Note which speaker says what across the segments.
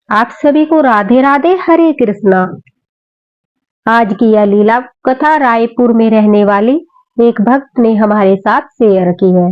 Speaker 1: आप सभी को राधे राधे, हरे कृष्णा। आज की यह लीला कथा रायपुर में रहने वाली एक भक्त ने हमारे साथ शेयर की है,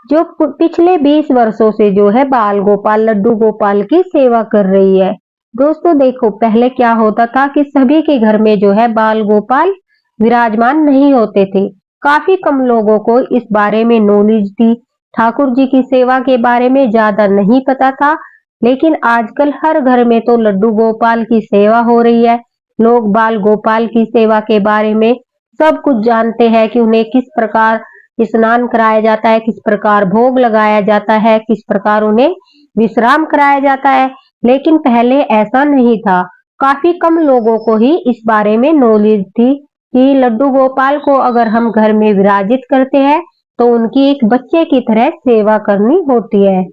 Speaker 1: जो पिछले 20 वर्षों से जो है बाल गोपाल लड्डू गोपाल की सेवा कर रही है। दोस्तों देखो, पहले क्या होता था कि सभी के घर में जो है बाल गोपाल विराजमान नहीं होते थे। काफी कम लोगों को इस बारे में नॉलेज थी। ठाकुर जी की सेवा के बारे में ज्यादा नहीं पता था। लेकिन आजकल हर घर में तो लड्डू गोपाल की सेवा हो रही है। लोग बाल गोपाल की सेवा के बारे में सब कुछ जानते हैं कि उन्हें किस प्रकार स्नान कराया जाता है, किस प्रकार भोग लगाया जाता है, किस प्रकार उन्हें विश्राम कराया जाता है। लेकिन पहले ऐसा नहीं था। काफी कम लोगों को ही इस बारे में नॉलेज थी कि लड्डू गोपाल को अगर हम घर में विराजित करते हैं तो उनकी एक बच्चे की तरह सेवा करनी होती है।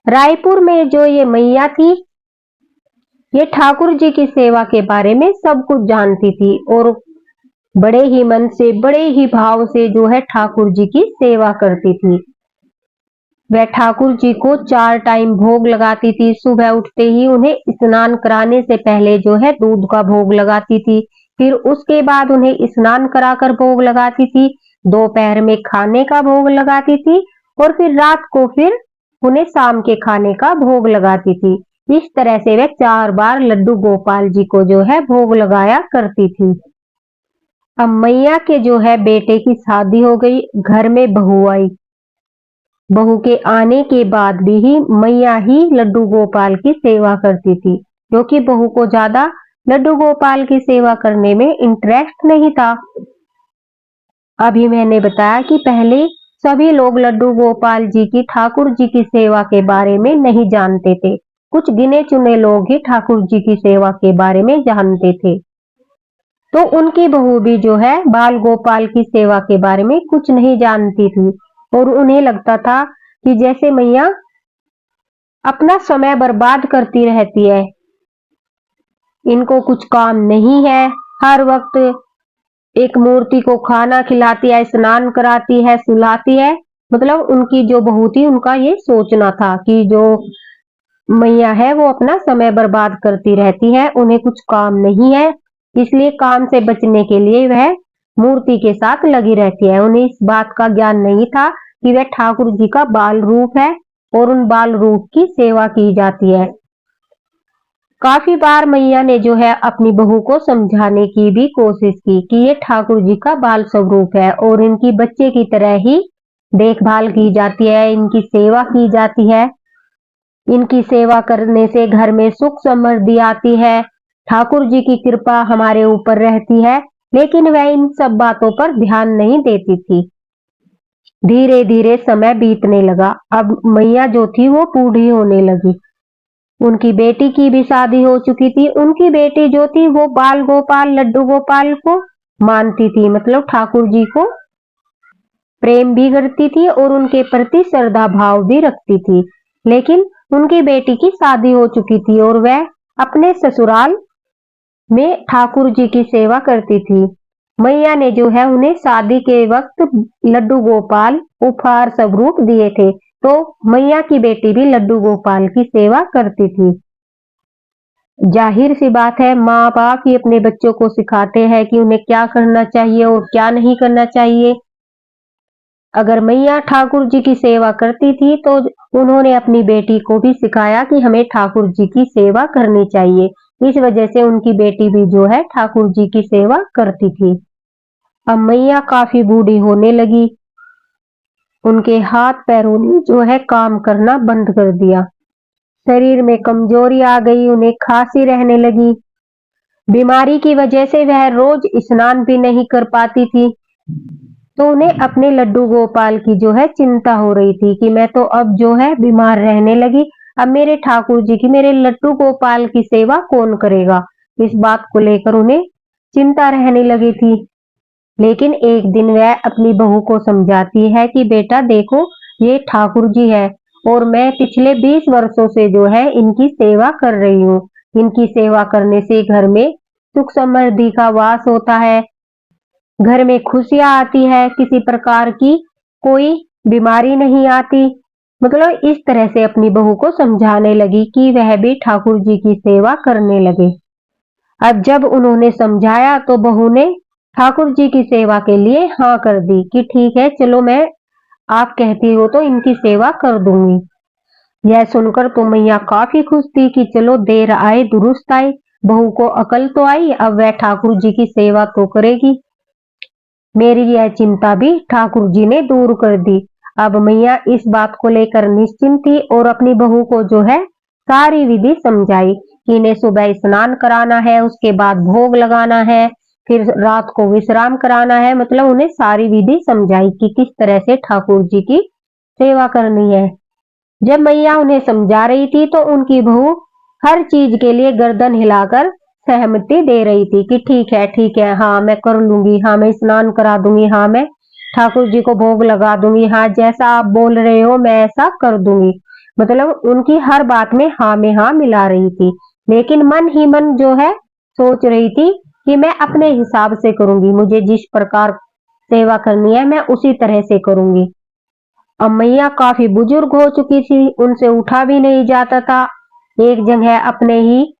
Speaker 1: रायपुर में जो ये मैया थी, ये ठाकुर जी की सेवा के बारे में सब कुछ जानती थी और बड़े ही मन से, बड़े ही भाव से जो है ठाकुर जी की सेवा करती थी। वह ठाकुर जी को 4 टाइम भोग लगाती थी। सुबह उठते ही उन्हें स्नान कराने से पहले जो है दूध का भोग लगाती थी। फिर उसके बाद उन्हें स्नान कराकर भोग लगाती थी। दोपहर में खाने का भोग लगाती थी और फिर रात को फिर उन्हें शाम के खाने का भोग लगाती थी। इस तरह से वह 4 बार लड्डू गोपाल जी को जो है भोग लगाया करती थी। अब मैया के जो है बेटे की शादी हो गई, घर में बहू आई। बहू के आने के बाद भी ही मैया ही लड्डू गोपाल की सेवा करती थी, क्योंकि बहू को ज्यादा लड्डू गोपाल की सेवा करने में इंटरेस्ट नहीं था। अभी मैंने बताया कि पहले सभी लोग लड्डू गोपाल जी की, ठाकुर जी की सेवा के बारे में नहीं जानते थे। कुछ गिने चुने लोग ही ठाकुर जी की सेवा के बारे में जानते थे। तो उनकी बहू भी जो है बाल गोपाल की सेवा के बारे में कुछ नहीं जानती थी और उन्हें लगता था कि जैसे मैया अपना समय बर्बाद करती रहती है, इनको कुछ काम नहीं है। हर वक्त एक मूर्ति को खाना खिलाती है, स्नान कराती है, सुलाती है। मतलब उनकी जो बहू थी, उनका ये सोचना था कि जो मैया है वो अपना समय बर्बाद करती रहती है, उन्हें कुछ काम नहीं है। इसलिए काम से बचने के लिए वह मूर्ति के साथ लगी रहती है। उन्हें इस बात का ज्ञान नहीं था कि वह ठाकुर जी का बाल रूप है और उन बाल रूप की सेवा की जाती है। काफी बार मैया ने जो है अपनी बहू को समझाने की भी कोशिश की कि ये ठाकुर जी का बाल स्वरूप है और इनकी बच्चे की तरह ही देखभाल की जाती है, इनकी सेवा की जाती है। इनकी सेवा करने से घर में सुख समृद्धि आती है, ठाकुर जी की कृपा हमारे ऊपर रहती है। लेकिन वह इन सब बातों पर ध्यान नहीं देती थी। धीरे धीरे समय बीतने लगा। अब मैया जो थी वो बूढ़ी होने लगी। उनकी बेटी की भी शादी हो चुकी थी। उनकी बेटी जो थी वो बाल गोपाल लड्डू गोपाल को मानती थी, मतलब ठाकुर जी को प्रेम भी करती थी और उनके प्रति श्रद्धा भाव भी रखती थी। लेकिन उनकी बेटी की शादी हो चुकी थी और वह अपने ससुराल में ठाकुर जी की सेवा करती थी। मैया ने जो है उन्हें शादी के वक्त लड्डू गोपाल उपहार स्वरूप दिए थे, तो मैया की बेटी भी लड्डू गोपाल की सेवा करती थी। जाहिर सी बात है, माँ बाप ही अपने बच्चों को सिखाते हैं कि उन्हें क्या करना चाहिए और क्या नहीं करना चाहिए। अगर मैया ठाकुर जी की सेवा करती थी तो उन्होंने अपनी बेटी को भी सिखाया कि हमें ठाकुर जी की सेवा करनी चाहिए। इस वजह से उनकी बेटी भी जो है ठाकुर जी की सेवा करती थी। अब मैया काफी बूढ़ी होने लगी। उनके हाथ पैरों ने जो है काम करना बंद कर दिया। शरीर में कमजोरी आ गई, उन्हें खांसी रहने लगी। बीमारी की वजह से वह रोज स्नान भी नहीं कर पाती थी। तो उन्हें अपने लड्डू गोपाल की जो है चिंता हो रही थी कि मैं तो अब जो है बीमार रहने लगी। अब मेरे ठाकुर जी की, मेरे लड्डू गोपाल की सेवा कौन करेगा? इस बात को लेकर उन्हें चिंता रहने लगी थी। लेकिन एक दिन वह अपनी बहू को समझाती है कि बेटा देखो, ये ठाकुर जी है और मैं पिछले 20 वर्षों से जो है इनकी सेवा कर रही हूँ। इनकी सेवा करने से घर में सुख समृद्धि का वास होता है, घर में खुशियां आती है, किसी प्रकार की कोई बीमारी नहीं आती। मतलब इस तरह से अपनी बहू को समझाने लगी कि वह भी ठाकुर जी की सेवा करने लगे। अब जब उन्होंने समझाया तो बहू ने ठाकुर जी की सेवा के लिए हाँ कर दी कि ठीक है, चलो मैं आप कहती हो तो इनकी सेवा कर दूंगी। यह सुनकर तो मैया काफी खुश थी कि चलो देर आए दुरुस्त आए, बहू को अकल तो आई, अब वह ठाकुर जी की सेवा तो करेगी। मेरी यह चिंता भी ठाकुर जी ने दूर कर दी। अब मैया इस बात को लेकर निश्चिंत थी और अपनी बहू को जो है सारी विधि समझाई कि इन्हें सुबह स्नान कराना है, उसके बाद भोग लगाना है, फिर रात को विश्राम कराना है। मतलब उन्हें सारी विधि समझाई कि किस तरह से ठाकुर जी की सेवा करनी है। जब मैया उन्हें समझा रही थी तो उनकी बहू हर चीज के लिए गर्दन हिलाकर सहमति दे रही थी कि ठीक है, हाँ मैं कर लूंगी, हाँ मैं स्नान करा दूंगी, हाँ मैं ठाकुर जी को भोग लगा दूंगी, हाँ जैसा आप बोल रहे हो मैं ऐसा कर दूंगी। मतलब उनकी हर बात में हाँ मिला रही थी, लेकिन मन ही मन जो है सोच रही थी कि मैं अपने हिसाब से करूंगी, मुझे जिस प्रकार सेवा करनी है मैं उसी तरह से करूंगी। अब मैया काफी बुजुर्ग हो चुकी थी, उनसे उठा भी नहीं जाता था। एक जगह अपने ही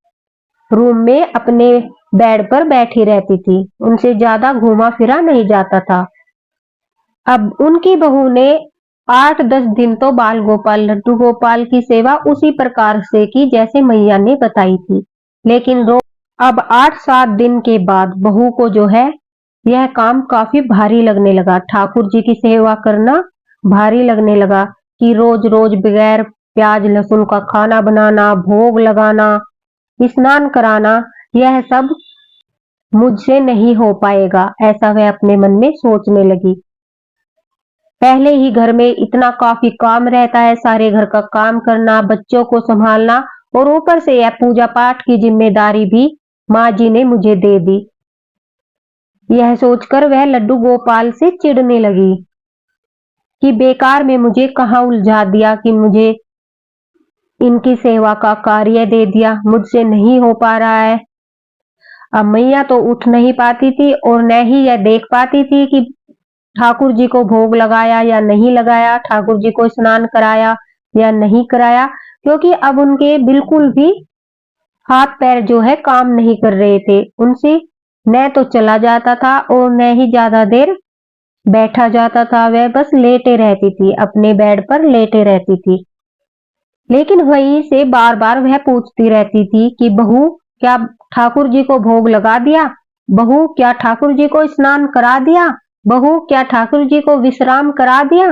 Speaker 1: रूम में अपने बेड पर बैठी रहती थी, उनसे ज्यादा घूमा फिरा नहीं जाता था। अब उनकी बहू ने 8-10 दिन तो बाल गोपाल लड्डू गोपाल की सेवा उसी प्रकार से की जैसे मैया ने बताई थी, लेकिन अब 8-7 दिन के बाद बहू को जो है यह काम काफी भारी लगने लगा। ठाकुर जी की सेवा करना भारी लगने लगा कि रोज रोज बगैर प्याज लहसुन का खाना बनाना, भोग लगाना, स्नान कराना, यह सब मुझसे नहीं हो पाएगा, ऐसा वह अपने मन में सोचने लगी। पहले ही घर में इतना काफी काम रहता है, सारे घर का काम करना, बच्चों को संभालना, और ऊपर से यह पूजा पाठ की जिम्मेदारी भी माँ जी ने मुझे दे दी। यह सोचकर वह लड्डू गोपाल से चिढ़ने लगी कि बेकार में मुझे कहाँ उलझा दिया कि मुझे इनकी सेवा का कार्य दे दिया, मुझसे नहीं हो पा रहा है। अब मैया तो उठ नहीं पाती थी और न ही यह देख पाती थी कि ठाकुर जी को भोग लगाया या नहीं लगाया, ठाकुर जी को स्नान कराया या नहीं कराया, क्योंकि अब उनके बिल्कुल भी हाथ पैर जो है काम नहीं कर रहे थे। उनसे न तो चला जाता था और न ही ज्यादा देर बैठा जाता था, वह बस लेटे रहती थी, अपने बेड पर लेटे रहती थी। लेकिन वहीं से बार बार वह पूछती रहती थी कि बहू क्या ठाकुर जी को भोग लगा दिया, बहू क्या ठाकुर जी को स्नान करा दिया, बहू क्या ठाकुर जी को विश्राम करा दिया।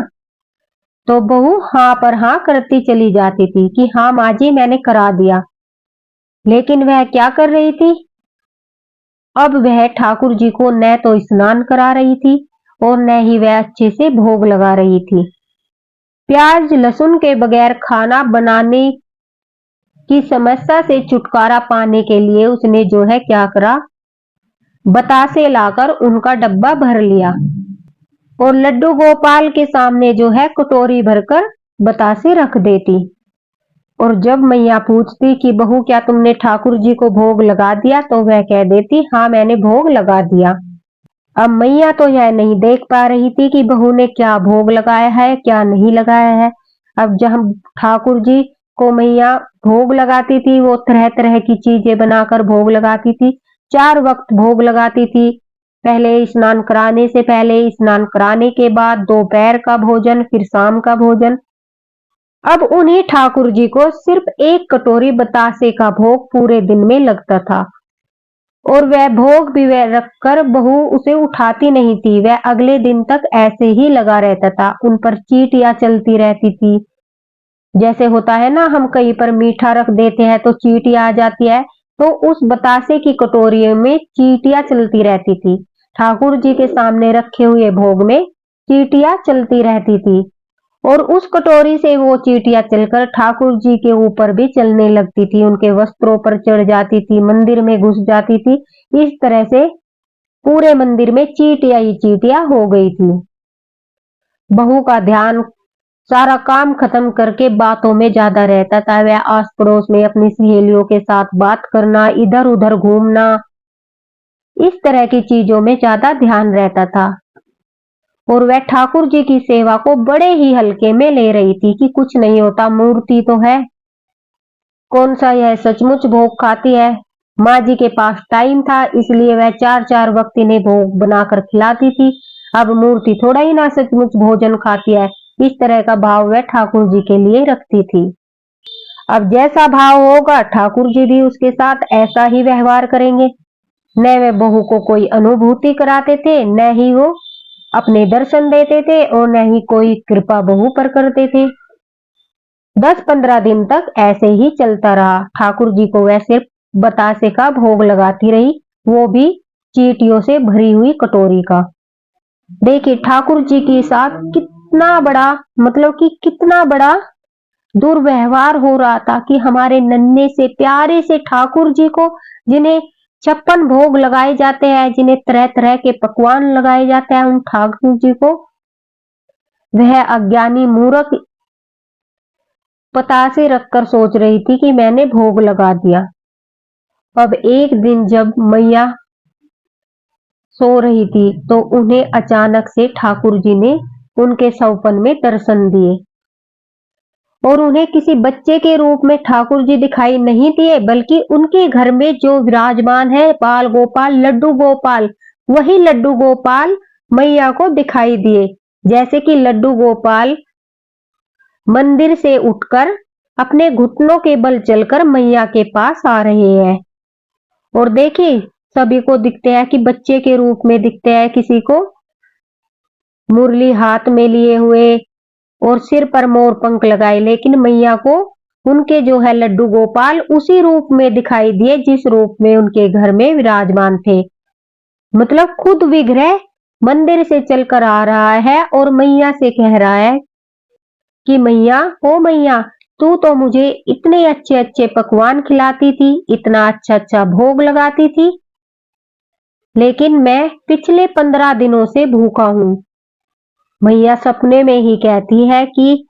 Speaker 1: तो बहू हाँ पर हाँ करती चली जाती थी कि हाँ माँ जी मैंने करा दिया, लेकिन वह क्या कर रही थी, अब वह ठाकुर जी को न तो स्नान करा रही थी और न ही वह अच्छे से भोग लगा रही थी। प्याज लहसुन के बगैर खाना बनाने की समस्या से छुटकारा पाने के लिए उसने जो है क्या करा, बतासे लाकर उनका डब्बा भर लिया और लड्डू गोपाल के सामने जो है कटोरी भरकर बतासे रख देती। और जब मैया पूछती कि बहू क्या तुमने ठाकुर जी को भोग लगा दिया, तो वह कह देती हाँ मैंने भोग लगा दिया। अब मैया तो यह नहीं देख पा रही थी कि बहू ने क्या भोग लगाया है क्या नहीं लगाया है। अब जब ठाकुर जी को मैया भोग लगाती थी, वो तरह तरह की चीजें बनाकर भोग लगाती थी, 4 वक्त भोग लगाती थी। पहले स्नान कराने से पहले, स्नान कराने के बाद, दोपहर का भोजन, फिर शाम का भोजन। अब उन्हीं ठाकुर जी को सिर्फ 1 कटोरी बतासे का भोग पूरे दिन में लगता था और वह भोग भी वह रखकर बहू उसे उठाती नहीं थी, वह अगले दिन तक ऐसे ही लगा रहता था। उन पर चींटियां चलती रहती थी, जैसे होता है ना हम कहीं पर मीठा रख देते हैं तो चींटियां आ जाती है, तो उस बतासे की कटोरी में चींटियां चलती रहती थी। ठाकुर जी के सामने रखे हुए भोग में चींटियां चलती रहती थी और उस कटोरी से वो चींटियां चलकर ठाकुर जी के ऊपर भी चलने लगती थी, उनके वस्त्रों पर चढ़ जाती थी, मंदिर में घुस जाती थी। इस तरह से पूरे मंदिर में चींटियां ही चींटियां हो गई थी। बहू का ध्यान सारा काम खत्म करके बातों में ज्यादा रहता था, वह आस पड़ोस में अपनी सहेलियों के साथ बात करना, इधर उधर घूमना, इस तरह की चीजों में ज्यादा ध्यान रहता था। और वह ठाकुर जी की सेवा को बड़े ही हल्के में ले रही थी कि कुछ नहीं होता, मूर्ति तो है, कौन सा यह सचमुच भोग खाती है। माँ जी के पास टाइम था, इसलिए वह 4-4 वक्त इन्हें भोग बनाकर खिलाती थी। अब मूर्ति थोड़ा ही ना सचमुच भोजन खाती है, इस तरह का भाव वह ठाकुर जी के लिए रखती थी। अब जैसा भाव होगा ठाकुर जी भी उसके साथ ऐसा ही व्यवहार करेंगे। न वे बहू को कोई अनुभूति कराते थे, न ही वो अपने दर्शन देते थे, और न ही कोई कृपा बहू पर करते थे। 10-15 दिन तक ऐसे ही चलता रहा। ठाकुर जी को वह सिर्फ बतासे का भोग लगाती रही, वो भी चींटियों से भरी हुई कटोरी का। देखिए ठाकुर जी के साथ कितना बड़ा, मतलब कि कितना बड़ा दुर्व्यवहार हो रहा था कि हमारे नन्हे से प्यारे से ठाकुर जी को, जिन्हें 56 भोग लगाए जाते हैं, जिन्हें तरह तरह के पकवान लगाए जाते हैं, उन ठाकुर जी को वह अज्ञानी मूर्ख पतासे रखकर सोच रही थी कि मैंने भोग लगा दिया। अब एक दिन जब मैया सो रही थी तो उन्हें अचानक से ठाकुर जी ने उनके सपन में दर्शन दिए, और उन्हें किसी बच्चे के रूप में ठाकुर जी दिखाई नहीं दिए, बल्कि उनके घर में जो विराजमान है बाल गोपाल, लड्डू गोपाल, वही लड्डू गोपाल मैया को दिखाई दिए। जैसे कि लड्डू गोपाल मंदिर से उठकर अपने घुटनों के बल चलकर मैया के पास आ रहे हैं। और देखिए सभी को दिखते हैं कि बच्चे के रूप में दिखते हैं, किसी को मुरली हाथ में लिए हुए और सिर पर मोर पंख लगाए, लेकिन मैया को उनके जो है लड्डू गोपाल उसी रूप में दिखाई दिए जिस रूप में उनके घर में विराजमान थे। मतलब खुद विग्रह मंदिर से चलकर आ रहा है और मैया से कह रहा है कि मैया, ओ मैया, तू तो मुझे इतने अच्छे अच्छे पकवान खिलाती थी, इतना अच्छा अच्छा भोग लगाती थी, लेकिन मैं पिछले 15 दिनों से भूखा हूं। मैया सपने में ही कहती है कि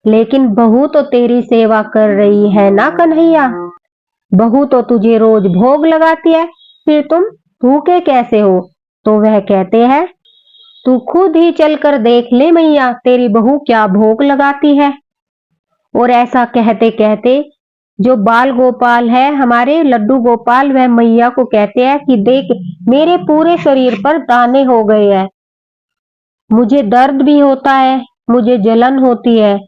Speaker 1: लेकिन बहू तो तेरी सेवा कर रही है ना कन्हैया, बहू तो तुझे रोज भोग लगाती है, फिर तुम भूखे कैसे हो। तो वह कहते हैं तू खुद ही चलकर देख ले मैया, तेरी बहू क्या भोग लगाती है। और ऐसा कहते कहते जो बाल गोपाल है, हमारे लड्डू गोपाल, वह मैया को कहते हैं कि देख मेरे पूरे शरीर पर दाने हो गए हैं, मुझे दर्द भी होता है, मुझे जलन होती है,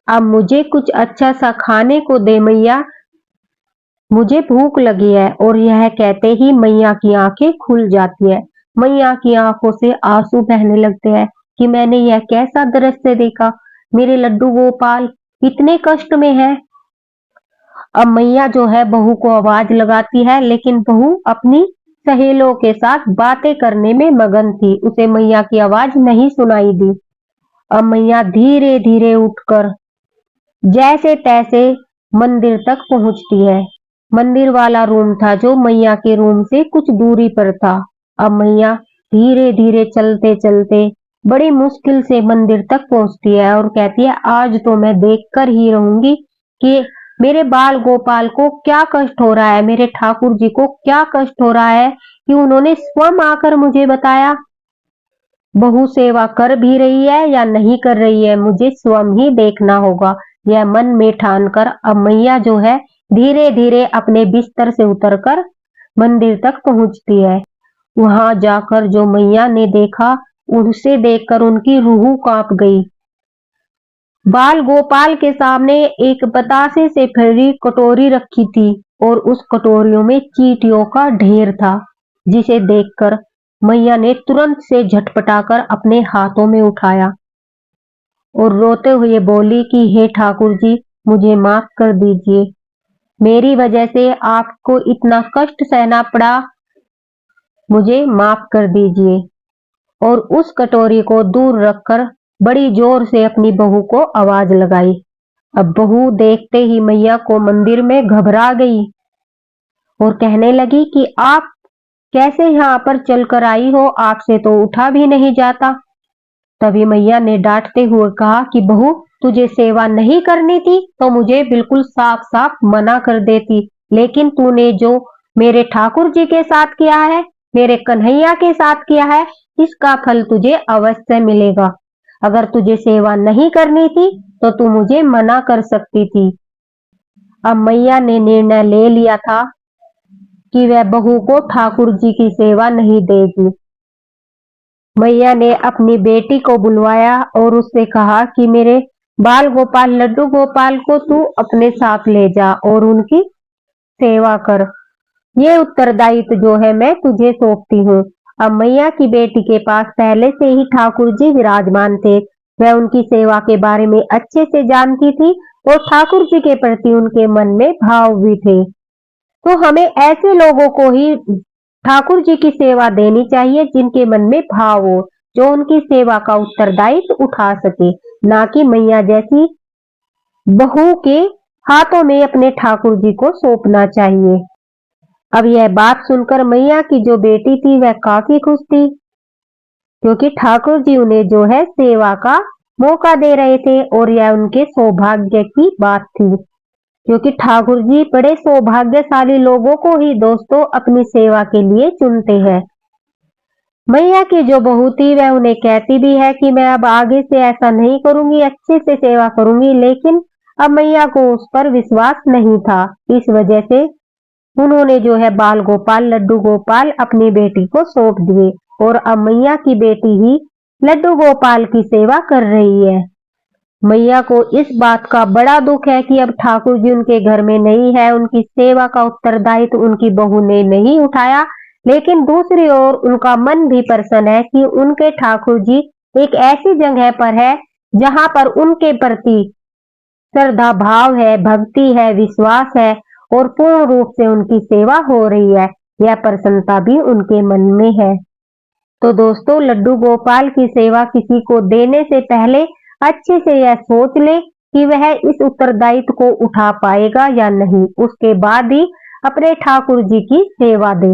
Speaker 1: अब मुझे कुछ अच्छा सा खाने को दे मैया, मुझे भूख लगी है। और यह कहते ही मैया की आंखें खुल जाती है। मैया की आंखों से आंसू बहने लगते हैं कि मैंने यह कैसा दृश्य देखा, मेरे लड्डू गोपाल इतने कष्ट में है। अब मैया जो है बहू को आवाज लगाती है, लेकिन बहू अपनी सहेलों के साथ बातें करने में मगन थी, उसे मैया की आवाज नहीं सुनाई दी। अब मैया धीरे धीरे उठकर जैसे तैसे मंदिर तक पहुंचती है। मंदिर वाला रूम था जो मैया के रूम से कुछ दूरी पर था। अब मैया धीरे धीरे चलते चलते बड़ी मुश्किल से मंदिर तक पहुंचती है और कहती है आज तो मैं देखकर ही रहूंगी कि मेरे बाल गोपाल को क्या कष्ट हो रहा है, मेरे ठाकुर जी को क्या कष्ट हो रहा है कि उन्होंने स्वयं आकर मुझे बताया। बहू सेवा कर भी रही है या नहीं कर रही है, मुझे स्वयं ही देखना होगा। यह मन में ठानकर अब मैया जो है धीरे धीरे अपने बिस्तर से उतरकर मंदिर तक पहुंचती है। वहां जाकर जो मैया ने देखा, उसे देखकर उनकी रूह कांप गई। बाल गोपाल के सामने एक बतासे से भरी कटोरी रखी थी और उस कटोरियों में चींटियों का ढेर था, जिसे देखकर मैया ने तुरंत से झटपटाकर अपने हाथों में उठाया और रोते हुए बोली कि हे ठाकुर जी, मुझे माफ कर दीजिए, मेरी वजह से आपको इतना कष्ट सहना पड़ा, मुझे माफ कर दीजिए। और उस कटोरी को दूर रखकर बड़ी जोर से अपनी बहू को आवाज लगाई। अब बहू देखते ही मैया को मंदिर में घबरा गई और कहने लगी कि आप कैसे यहाँ पर चलकर आई हो, आपसे तो उठा भी नहीं जाता। तभी मैया ने डांटते हुए कहा कि बहू, तुझे सेवा नहीं करनी थी तो मुझे बिल्कुल साफ साफ मना कर देती, लेकिन तूने जो मेरे ठाकुर जी के साथ किया है मेरे कन्हैया के साथ किया है, इसका फल तुझे अवश्य मिलेगा। अगर तुझे सेवा नहीं करनी थी तो तू मुझे मना कर सकती थी। अब मैया ने निर्णय ले लिया था कि वह बहू को ठाकुर जी की सेवा नहीं देगी। मैया ने अपनी बेटी को बुलवाया और उससे कहा कि मेरे बाल गोपाल लड्डू गोपाल को तू अपने साथ ले जा और उनकी सेवा कर। ये उत्तरदायित्व जो है मैं तुझे सौंपती हूँ। अब मैया की बेटी के पास पहले से ही ठाकुर जी विराजमान थे। वह उनकी सेवा के बारे में अच्छे से जानती थी और ठाकुर जी के प्रति उनके मन में भाव भी थे। तो हमें ऐसे लोगों को ही ठाकुर जी की सेवा देनी चाहिए जिनके मन में भाव हो, जो उनकी सेवा का उत्तरदायित्व उठा सके, ना कि मैया जैसी बहू के हाथों में अपने ठाकुर जी को सौंपना चाहिए। अब यह बात सुनकर मैया की जो बेटी थी वह काफी खुश थी, क्योंकि ठाकुर जी उन्हें जो है सेवा का मौका दे रहे थे और यह उनके सौभाग्य की बात थी, क्योंकि ठाकुर जी बड़े सौभाग्यशाली लोगों को ही दोस्तों अपनी सेवा के लिए चुनते हैं। मैया की जो बहू थी वह उन्हें कहती भी है कि मैं अब आगे से ऐसा नहीं करूंगी, अच्छे से सेवा करूंगी, लेकिन अब मैया को उस पर विश्वास नहीं था। इस वजह से उन्होंने जो है बाल गोपाल लड्डू गोपाल अपनी बेटी को सौंप दिए और अब मैया की बेटी ही लड्डू गोपाल की सेवा कर रही है। मैया को इस बात का बड़ा दुख है कि अब ठाकुर जी उनके घर में नहीं है, उनकी सेवा का उत्तरदायित्व उनकी बहू ने नहीं उठाया। लेकिन दूसरी ओर उनका मन भी प्रसन्न है कि उनके ठाकुर जी एक ऐसी जगह पर है जहां पर उनके प्रति श्रद्धा भाव है, भक्ति है, विश्वास है और पूर्ण रूप से उनकी सेवा हो रही है। यह प्रसन्नता भी उनके मन में है। तो दोस्तों, लड्डू गोपाल की सेवा किसी को देने से पहले अच्छे से यह सोच ले कि वह इस उत्तरदायित्व को उठा पाएगा या नहीं। उसके बाद ही अपने ठाकुर जी की सेवा दे।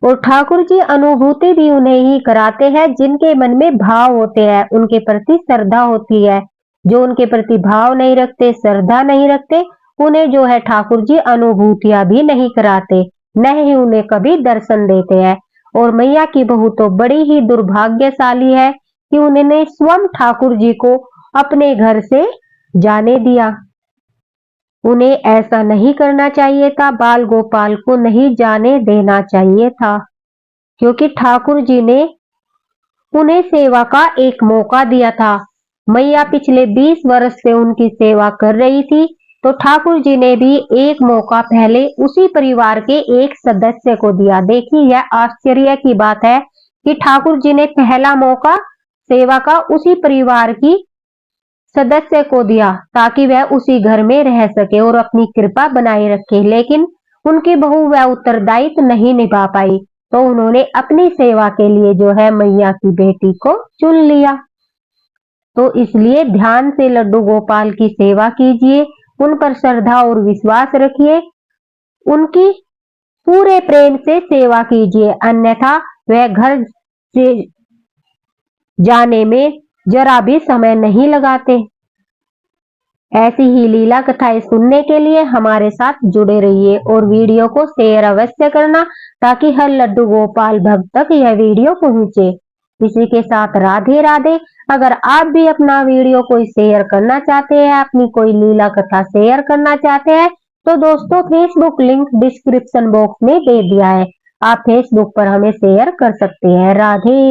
Speaker 1: और ठाकुर जी अनुभूति भी उन्हें ही कराते हैं जिनके मन में भाव होते हैं, उनके प्रति श्रद्धा होती है। जो उनके प्रति भाव नहीं रखते, श्रद्धा नहीं रखते, उन्हें जो है ठाकुर जी अनुभूतियां भी नहीं कराते, न ही उन्हें कभी दर्शन देते हैं। और मैया की बहू तो बड़ी ही दुर्भाग्यशाली है कि उन्होंने स्वयं ठाकुर जी को अपने घर से जाने दिया। उन्हें ऐसा नहीं करना चाहिए था, बाल गोपाल को नहीं जाने देना चाहिए था, क्योंकि ठाकुर जी ने उन्हें सेवा का एक मौका दिया था। मैया पिछले 20 वर्ष से उनकी सेवा कर रही थी, तो ठाकुर जी ने भी एक मौका पहले उसी परिवार के एक सदस्य को दिया। देखिए, यह आश्चर्य की बात है कि ठाकुर जी ने पहला मौका सेवा का उसी परिवार की सदस्य को दिया ताकि वह उसी घर में रह सके और अपनी कृपा बनाए रखे। लेकिन उनकी बहू वह उत्तरदायित्व नहीं निभा पाई, तो उन्होंने अपनी सेवा के लिए जो है मैया की बेटी को चुन लिया। तो इसलिए ध्यान से लड्डू गोपाल की सेवा कीजिए, उन पर श्रद्धा और विश्वास रखिए, उनकी पूरे प्रेम से सेवा कीजिए, अन्यथा वह घर से जाने में जरा भी समय नहीं लगाते। ऐसी ही लीला कथाएं सुनने के लिए हमारे साथ जुड़े रहिए और वीडियो को शेयर अवश्य करना, ताकि हर लड्डू गोपाल भक्त तक यह वीडियो पहुंचे। इसी के साथ राधे राधे। अगर आप भी अपना वीडियो कोई शेयर करना चाहते हैं, अपनी कोई लीला कथा शेयर करना चाहते हैं, तो दोस्तों फेसबुक लिंक डिस्क्रिप्शन बॉक्स में दे दिया है, आप फेसबुक पर हमें शेयर कर सकते हैं। राधे।